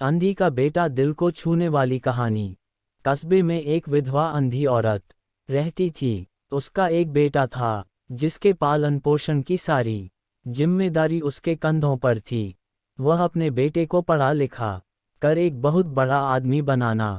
अंधी का बेटा, दिल को छूने वाली कहानी। कस्बे में एक विधवा अंधी औरत रहती थी। उसका एक बेटा था जिसके पालन पोषण की सारी जिम्मेदारी उसके कंधों पर थी। वह अपने बेटे को पढ़ा लिखा कर एक बहुत बड़ा आदमी बनाना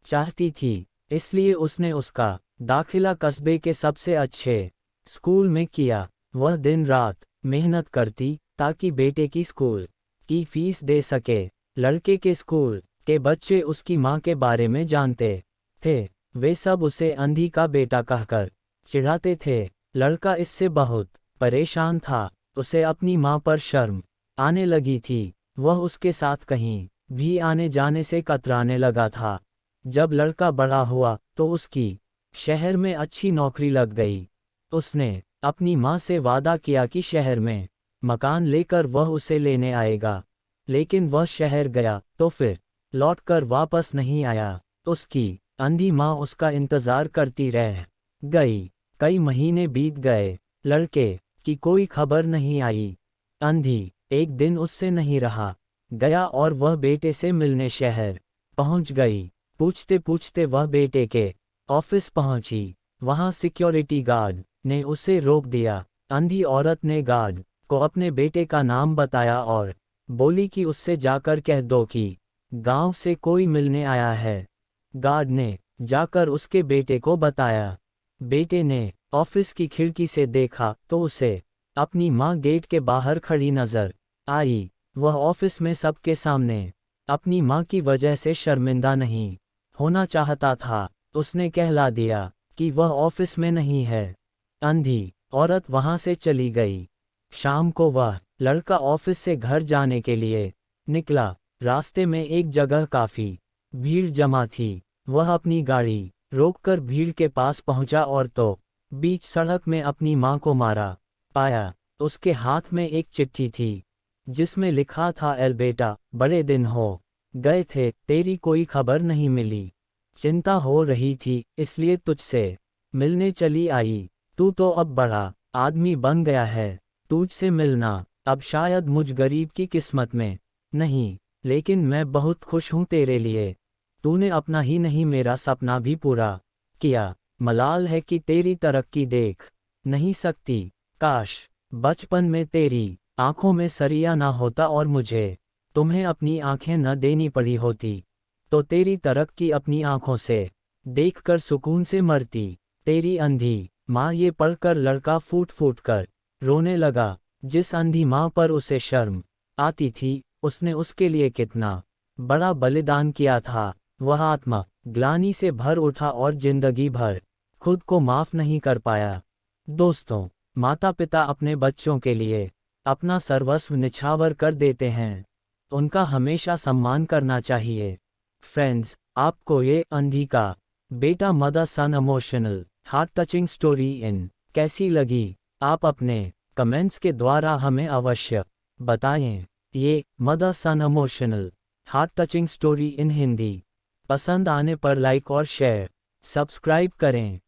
चाहती थी, इसलिए उसने उसका दाखिला कस्बे के सबसे अच्छे स्कूल में किया। वह दिन रात मेहनत करती ताकि बेटे की स्कूल की फीस दे सके। लड़के के स्कूल के बच्चे उसकी माँ के बारे में जानते थे। वे सब उसे अंधी का बेटा कहकर चिढ़ाते थे। लड़का इससे बहुत परेशान था। उसे अपनी माँ पर शर्म आने लगी थी। वह उसके साथ कहीं भी आने जाने से कतराने लगा था। जब लड़का बड़ा हुआ तो उसकी शहर में अच्छी नौकरी लग गई। उसने अपनी माँ से वादा किया कि शहर में मकान लेकर वह उसे लेने आएगा, लेकिन वह शहर गया तो फिर लौटकर वापस नहीं आया। उसकी अंधी माँ उसका इंतजार करती रह गई। कई महीने बीत गए, लड़के की कोई खबर नहीं आई। अंधी एक दिन उससे नहीं रहा गया और वह बेटे से मिलने शहर पहुंच गई। पूछते पूछते वह बेटे के ऑफिस पहुंची। वहां सिक्योरिटी गार्ड ने उसे रोक दिया। अंधी औरत ने गार्ड को अपने बेटे का नाम बताया और बोली कि उससे जाकर कह दो कि गांव से कोई मिलने आया है। गार्ड ने जाकर उसके बेटे को बताया। बेटे ने ऑफिस की खिड़की से देखा तो उसे अपनी माँ गेट के बाहर खड़ी नजर आई। वह ऑफिस में सबके सामने अपनी माँ की वजह से शर्मिंदा नहीं होना चाहता था। उसने कहला दिया कि वह ऑफिस में नहीं है। अंधी औरत वहां से चली गई। शाम को वह लड़का ऑफिस से घर जाने के लिए निकला। रास्ते में एक जगह काफी भीड़ जमा थी। वह अपनी गाड़ी रोककर भीड़ के पास पहुंचा और तो बीच सड़क में अपनी मां को मारा पाया। उसके हाथ में एक चिट्ठी थी जिसमें लिखा था, एल बेटा, बड़े दिन हो गए थे, तेरी कोई खबर नहीं मिली। चिंता हो रही थी इसलिए तुझसे मिलने चली आई। तू तो अब बड़ा आदमी बन गया है, तुझसे मिलना अब शायद मुझ गरीब की किस्मत में नहीं, लेकिन मैं बहुत खुश हूं तेरे लिए। तूने अपना ही नहीं मेरा सपना भी पूरा किया। मलाल है कि तेरी तरक्की देख नहीं सकती। काश बचपन में तेरी आंखों में सरिया ना होता और मुझे तुम्हें अपनी आंखें न देनी पड़ी होती, तो तेरी तरक्की अपनी आंखों से देखकर सुकून से मरती। तेरी अंधी माँ। ये पढ़कर लड़का फूट फूट कर रोने लगा। जिस अंधी माँ पर उसे शर्म आती थी, उसने उसके लिए कितना बड़ा बलिदान किया था। वह आत्मा ग्लानि से भर उठा और जिंदगी भर खुद को माफ नहीं कर पाया। दोस्तों, माता पिता अपने बच्चों के लिए अपना सर्वस्व निछावर कर देते हैं। उनका हमेशा सम्मान करना चाहिए। फ्रेंड्स, आपको ये अंधी का बेटा mother sun emotional heart touching story in कैसी लगी? आप अपने कमेंट्स के द्वारा हमें अवश्य बताएं। ये mother sun emotional heart touching story in Hindi पसंद आने पर लाइक और शेयर सब्सक्राइब करें।